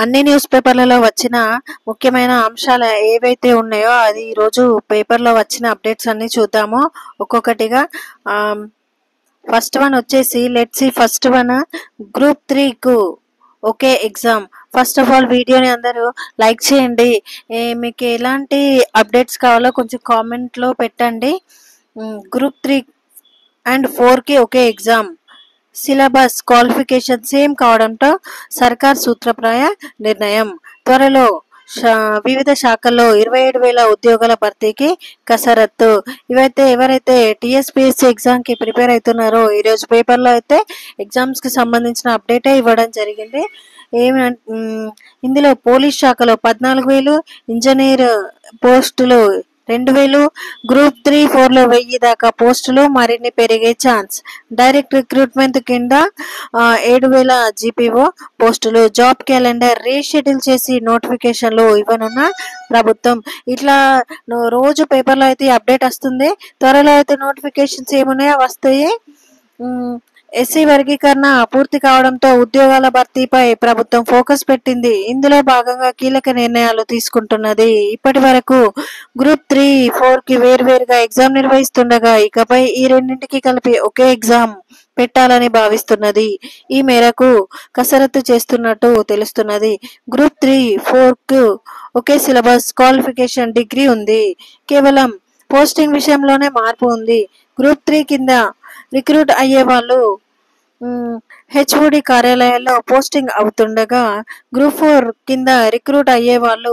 అన్ని న్యూస్ పేపర్లలో వచ్చిన ముఖ్యమైన అంశాలు ఏవైతే ఉన్నాయో అది ఈరోజు పేపర్లో వచ్చిన అప్డేట్స్ అన్ని చూద్దాము ఒక్కొక్కటిగా. ఫస్ట్ వన్ వచ్చేసి let's see. First one, group 3కు okay exam. First of all వీడియోని అందరూ లైక్ చేయండి. మీకు ఎలాంటి అప్డేట్స్ కావాలో కొంచెం కామెంట్లో పెట్టండి. గ్రూప్ 3 అండ్ 4కి ఒకే ఎగ్జామ్. సిలబస్ క్వాలిఫికేషన్ సేమ్ కావడంతో సర్కార్ సూత్రప్రాయ నిర్ణయం. త్వరలో వివిధ శాఖల్లో 27,000 ఉద్యోగాల భర్తీకి కసరత్తు. ఇవైతే ఎవరైతే టీఎస్పీఎస్సీ ఎగ్జామ్కి ప్రిపేర్ అవుతున్నారో ఈరోజు పేపర్లో అయితే ఎగ్జామ్స్కి సంబంధించిన అప్డేటే ఇవ్వడం జరిగింది. ఇందులో పోలీస్ శాఖలో 14,000, ఇంజనీర్ పోస్టులు 2,000, గ్రూప్ 3, 4లో 1,000 దాకా పోస్టులు మరిన్ని పెరిగే ఛాన్స్. డైరెక్ట్ రిక్రూట్మెంట్ కింద 7,000 జీపీఓ పోస్టులు. జాబ్ క్యాలెండర్ రీషెడ్యూల్ చేసి నోటిఫికేషన్లు ఇవ్వనున్న ప్రభుత్వం. ఇట్లా రోజు పేపర్లో అయితే అప్డేట్ వస్తుంది. త్వరలో అయితే నోటిఫికేషన్స్ ఏమున్నాయో వస్తాయి. ఎస్సీ వర్గీకరణ పూర్తి కావడంతో ఉద్యోగాల భర్తీపై ప్రభుత్వం ఫోకస్ పెట్టింది. ఇందులో భాగంగా కీలక నిర్ణయాలు తీసుకుంటున్నది. ఇప్పటి వరకు గ్రూప్ 3, 4కి వేర్వేరుగా ఎగ్జామ్ నిర్వహిస్తుండగా ఇకపై ఈ రెండింటికి కలిపి ఒకే ఎగ్జామ్ పెట్టాలని భావిస్తున్నది. ఈ మేరకు కసరత్తు చేస్తున్నట్టు తెలుస్తున్నది. గ్రూప్ 3, 4కు ఒకే సిలబస్, క్వాలిఫికేషన్ డిగ్రీ ఉంది. కేవలం పోస్టింగ్ విషయంలోనే మార్పు ఉంది. గ్రూప్ 3 కింద రిక్రూట్ అయ్యే వాళ్ళు హెచ్ఓడి కార్యాలయాల్లో పోస్టింగ్ అవుతుండగా గ్రూప్ 4 కింద రిక్రూట్ అయ్యే వాళ్ళు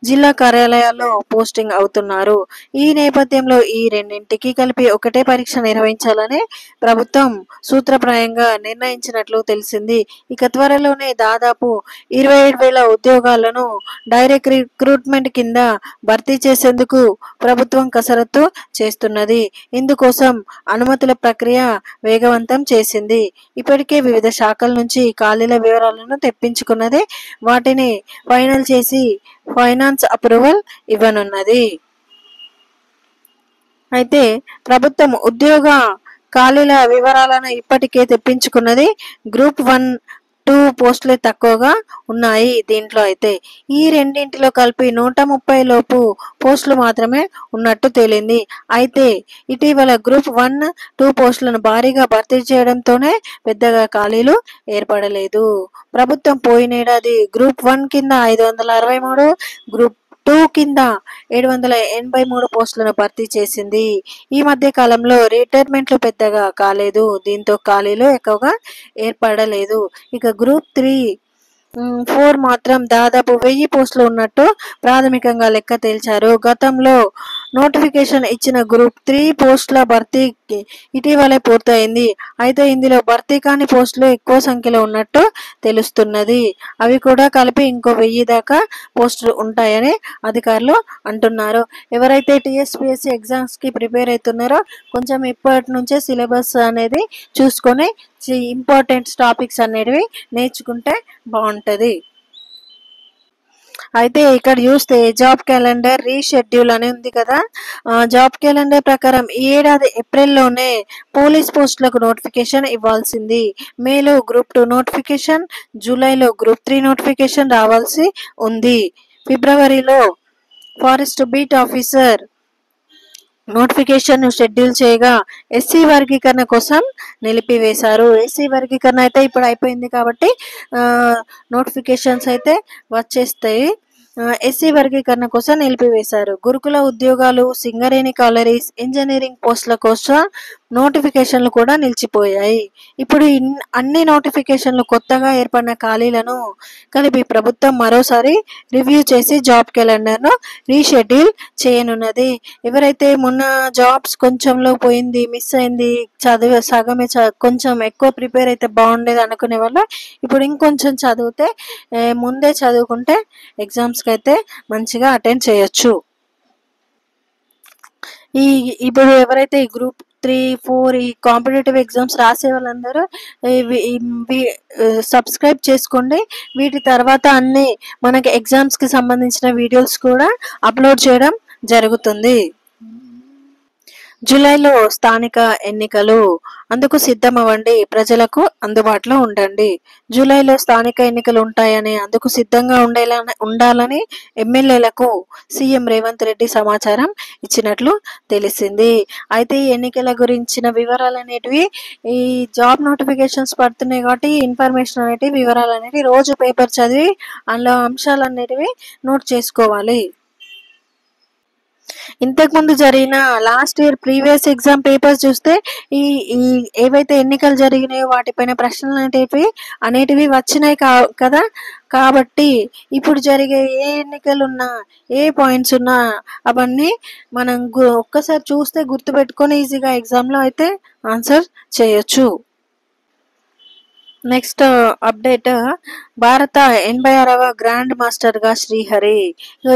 జిల్లా కార్యాలయాల్లో పోస్టింగ్ అవుతున్నారు. ఈ నేపథ్యంలో ఈ రెండింటికి కలిపి ఒకటే పరీక్ష నిర్వహించాలని ప్రభుత్వం సూత్రప్రాయంగా నిర్ణయించినట్లు తెలిసింది. ఇక త్వరలోనే దాదాపు 27,000 ఉద్యోగాలను డైరెక్ట్ రిక్రూట్మెంట్ కింద భర్తీ చేసేందుకు ప్రభుత్వం కసరత్తు చేస్తున్నది. ఇందుకోసం అనుమతుల ప్రక్రియ వేగవంతం చేసింది. ఇప్పటికే వివిధ శాఖల నుంచి ఖాళీల వివరాలను తెప్పించుకున్నది. వాటిని ఫైనల్ చేసి ఫైనాన్స్ అప్రూవల్ ఇవ్వనున్నది. అయితే ప్రభుత్వం ఉద్యోగ ఖాళీల వివరాలను ఇప్పటికే తెప్పించుకున్నది. గ్రూప్ 1, 2 పోస్టులే తక్కువగా ఉన్నాయి. దీంట్లో అయితే ఈ రెండింటిలో కలిపి 130 లోపు పోస్టులు మాత్రమే ఉన్నట్టు తేలింది. అయితే ఇటీవల గ్రూప్ 1, 2 పోస్టులను భారీగా భర్తీ చేయడంతోనే పెద్దగా ఖాళీలు ఏర్పడలేదు. ప్రభుత్వం పోయినేడాది గ్రూప్ 1 కింద 563, గ్రూప్ 2 కింద 783 పోస్టులను భర్తీ చేసింది. ఈ మధ్య కాలంలో రిటైర్మెంట్లు పెద్దగా కాలేదు. దీంతో ఖాళీలు ఎక్కువగా ఏర్పడలేదు. ఇక గ్రూప్ 3, 4 మాత్రం దాదాపు 1000 పోస్టులు ఉన్నట్టు ప్రాథమికంగా లెక్క తేల్చారు. గతంలో నోటిఫికేషన్ ఇచ్చిన గ్రూప్ 3 పోస్టుల భర్తీ ఇటీవలే పూర్తయింది. అయితే ఇందులో భర్తీ కాని పోస్టులు ఎక్కువ సంఖ్యలో ఉన్నట్టు తెలుస్తున్నది. అవి కూడా కలిపి ఇంకో 1000 దాకా పోస్టులు ఉంటాయని అధికారులు అంటున్నారు. ఎవరైతే టీఎస్పీఎస్సీ ఎగ్జామ్స్కి ప్రిపేర్ అవుతున్నారో కొంచెం ఇప్పటి నుంచే సిలబస్ అనేది చూసుకొని ఇంపార్టెంట్ టాపిక్స్ అనేవి నేర్చుకుంటే బాగుంటుంది. అయితే ఇక్కడ చూస్తే జాబ్ క్యాలెండర్ రీషెడ్యూల్ అని ఉంది కదా. జాబ్ క్యాలెండర్ ప్రకారం ఈ ఏడాది ఏప్రిల్లోనే పోలీస్ పోస్టులకు నోటిఫికేషన్ ఇవ్వాల్సింది. మేలో గ్రూప్ 2 నోటిఫికేషన్, జూలైలో గ్రూప్ 3 నోటిఫికేషన్ రావాల్సి ఉంది. ఫిబ్రవరిలో forest beat officer notification schedule చేయగా ఎస్సీ వర్గీకరణ కోసం నిలిపివేశారు. ఎస్సీ వర్గీకరణ అయితే ఇప్పుడు అయిపోయింది కాబట్టి నోటిఫికేషన్స్ అయితే వచ్చేస్తాయి. ఎస్సీ వర్గీకరణ కోసం నిలిపివేశారు. గురుకుల ఉద్యోగాలు, సింగరేణి కాలరీస్, ఇంజనీరింగ్ పోస్టుల కోసం నోటిఫికేషన్లు కూడా నిలిచిపోయాయి. ఇప్పుడు అన్ని నోటిఫికేషన్లు కొత్తగా ఏర్పడిన ఖాళీలను కలిపి ప్రభుత్వం మరోసారి రివ్యూ చేసి జాబ్ క్యాలెండర్ను రీషెడ్యూల్ చేయనున్నది. ఎవరైతే మొన్న జాబ్స్ కొంచెంలో పోయింది, మిస్ అయింది, సగమే కొంచెం ఎక్కువ ప్రిపేర్ అయితే బాగుండేది అనుకునే వాళ్ళు ఇప్పుడు ఇంకొంచెం చదివితే ముందే చదువుకుంటే ఎగ్జామ్స్కి అయితే మంచిగా అటెండ్ చేయొచ్చు. ఇప్పుడు ఎవరైతే ఈ గ్రూప్ 3, 4 ఈ కాంపిటేటివ్ ఎగ్జామ్స్ రాసే వాళ్ళందరూ సబ్స్క్రైబ్ చేసుకోండి. వీటి తర్వాత అన్ని మనకి ఎగ్జామ్స్కి సంబంధించిన వీడియోస్ కూడా అప్లోడ్ చేయడం జరుగుతుంది. జూలైలో స్థానిక ఎన్నికలు, అందుకు సిద్ధమవ్వండి, ప్రజలకు అందుబాటులో ఉండండి. జూలైలో స్థానిక ఎన్నికలు ఉంటాయని, అందుకు సిద్ధంగా ఉండాలని ఎమ్మెల్యేలకు సీఎం రేవంత్ రెడ్డి సమాచారం ఇచ్చినట్లు తెలిసింది. అయితే ఈ ఎన్నికల గురించిన వివరాలు అనేటివి ఈ జాబ్ నోటిఫికేషన్స్ పడుతున్నాయి కాబట్టి ఇన్ఫర్మేషన్ అనేటివి వివరాలు అనేటివి రోజు పేపర్ చదివి అందులో అంశాలు అనేటివి నోట్ చేసుకోవాలి. ఇంతకుముందు జరిగిన last year previous exam papers చూస్తే ఈ ఈ ఏవైతే ఎన్నికలు జరిగినాయో వాటిపైన ప్రశ్నలు అనేటివి వచ్చినాయి కదా. కాబట్టి ఇప్పుడు జరిగే ఏ ఎన్నికలున్నా ఏ పాయింట్స్ ఉన్నా అవన్నీ మనం ఒక్కసారి చూస్తే గుర్తుపెట్టుకొని ఈజీగా ఎగ్జామ్లో అయితే ఆన్సర్ చేయొచ్చు. నెక్స్ట్ అప్డేట్, భారత 86వ గ్రాండ్ మాస్టర్గా శ్రీహరి.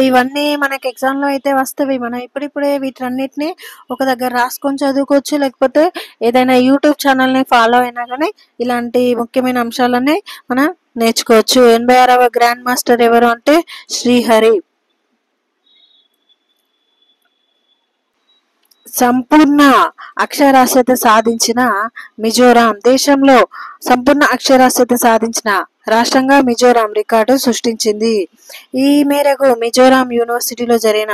ఇవన్నీ మనకి ఎగ్జామ్లో అయితే వస్తవి. మనం ఇప్పుడిప్పుడే వీటన్నిటిని ఒక దగ్గర రాసుకొని చదువుకోవచ్చు, లేకపోతే ఏదైనా యూట్యూబ్ ఛానల్ని ఫాలో అయినా కానీ ఇలాంటి ముఖ్యమైన అంశాలన్నీ మనం నేర్చుకోవచ్చు. 86వ గ్రాండ్ మాస్టర్ ఎవరు అంటే శ్రీహరి. సంపూర్ణ అక్షరాస్యత సాధించిన మిజోరాం. దేశంలో సంపూర్ణ అక్షరాస్యత సాధించిన రాష్ట్రంగా మిజోరాం రికార్డు సృష్టించింది. ఈ మేరకు మిజోరాం యూనివర్సిటీలో జరిగిన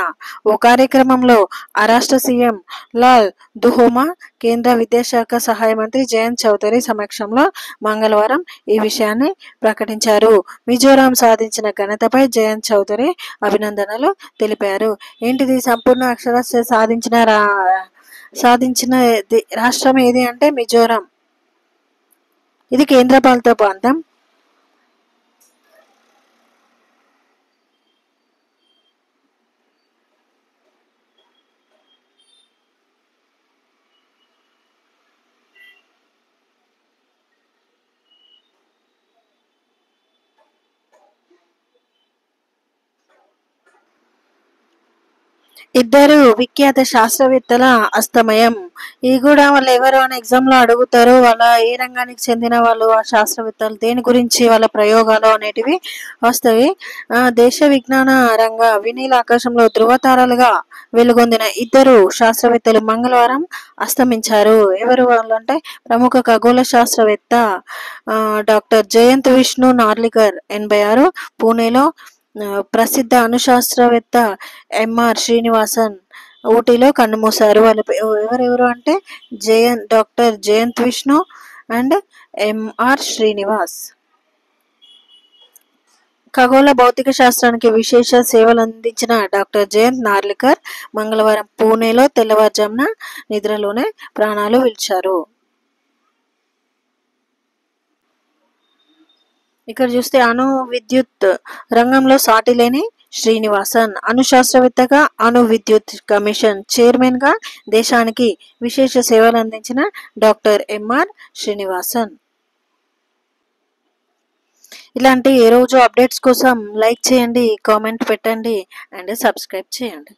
ఓ కార్యక్రమంలో ఆ రాష్ట్ర సీఎం లాల్ దుహోమా, కేంద్ర విద్యాశాఖ సహాయ మంత్రి జయంత్ చౌదరి సమక్షంలో మంగళవారం ఈ విషయాన్ని ప్రకటించారు. మిజోరాం సాధించిన ఘనతపై జయంత్ చౌదరి అభినందనలు తెలిపారు. ఏంటిది సంపూర్ణ అక్షరాస్యత సాధించిన రాష్ట్రం ఏది అంటే మిజోరాం. ఇది కేంద్రపాలిత ప్రాంతం. ఇద్దరు విఖ్యాత శాస్త్రవేత్తల అస్తమయం. ఈ కూడా వాళ్ళు ఎవరు అని ఎగ్జామ్ లో అడుగుతారు. వాళ్ళ ఏ రంగానికి చెందిన వాళ్ళు ఆ శాస్త్రవేత్తలు, దేని గురించి వాళ్ళ ప్రయోగాలు అనేటివి వస్తాయి. దేశ విజ్ఞాన రంగ వినీల ఆకాశంలో ధృవతారాలుగా వెలుగొందిన ఇద్దరు శాస్త్రవేత్తలు మంగళవారం అస్తమించారు. ఎవరు వాళ్ళు అంటే ప్రముఖ ఖగోళ శాస్త్రవేత్త డాక్టర్ జయంత్ విష్ణు నార్లికర్ 86, పూణేలో ప్రసిద్ధ అణుశాస్త్రవేత్త ఎంఆర్ శ్రీనివాసన్ ఊటీలో కన్నుమూశారు. వాళ్ళు ఎవరెవరు అంటే doctor Jayant Vishnu and MR Srinivas. ఖగోళ భౌతిక శాస్త్రానికి విశేష సేవలు అందించిన డాక్టర్ జయంత్ నార్లికర్ మంగళవారం పూణేలో తెల్లవారుజామున నిద్రలోనే ప్రాణాలు విడిచారు. ఇక్కడ చూస్తే అణు విద్యుత్ రంగంలో సాటిలేని శ్రీనివాసన్, అణు శాస్త్రవేత్తగా అణు విద్యుత్ కమిషన్ చైర్మన్ గా దేశానికి విశేష సేవలు అందించిన డాక్టర్ ఎంఆర్ శ్రీనివాసన్. ఇలాంటి ఏ రోజు అప్డేట్స్ కోసం లైక్ చేయండి, కామెంట్ పెట్టండి అండ్ సబ్స్క్రైబ్ చేయండి.